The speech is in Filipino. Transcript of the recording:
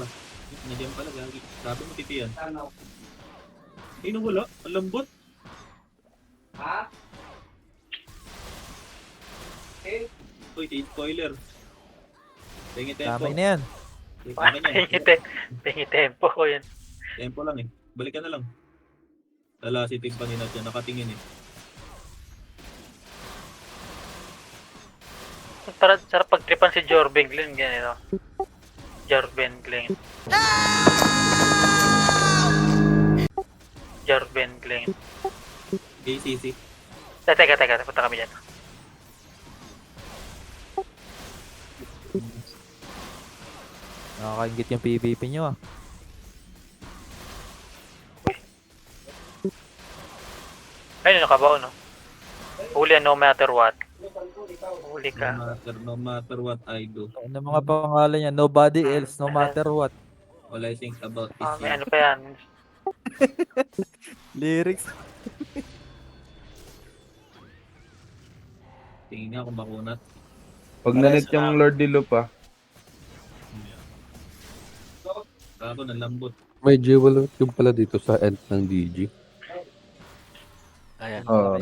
ba? Nandiyan pala, gagi. Sabi mo, titi yan. Eh, nawala. Ang lambot. Uy, spoiler. Tingin tempo. Damay na yan. Akin yan. Tingi tempo ko yun. Tempo lang eh. Balik ka na lang. Lala si Tim Paninat yan. Nakatingin eh. Sarap pagtripan si Jorben Glenn, ganito. Jorben Glenn. Jorben Glenn. ACC. Teka, punta kami dyan. Nakakaingit yung PVP nyo ah. Ayun, nakabaon, no? Huli no matter what. Huli ka. No matter what I do. Ano mga pangalan niya? Nobody else, no matter what. All I think about is May you. ano pa yan? Lyrics. Tingin niya kung makunat. Pag nalit yung Lord Dilo pa. Ako na lambot. May jewel yung pala dito sa end ng DG. Ayan. Oo.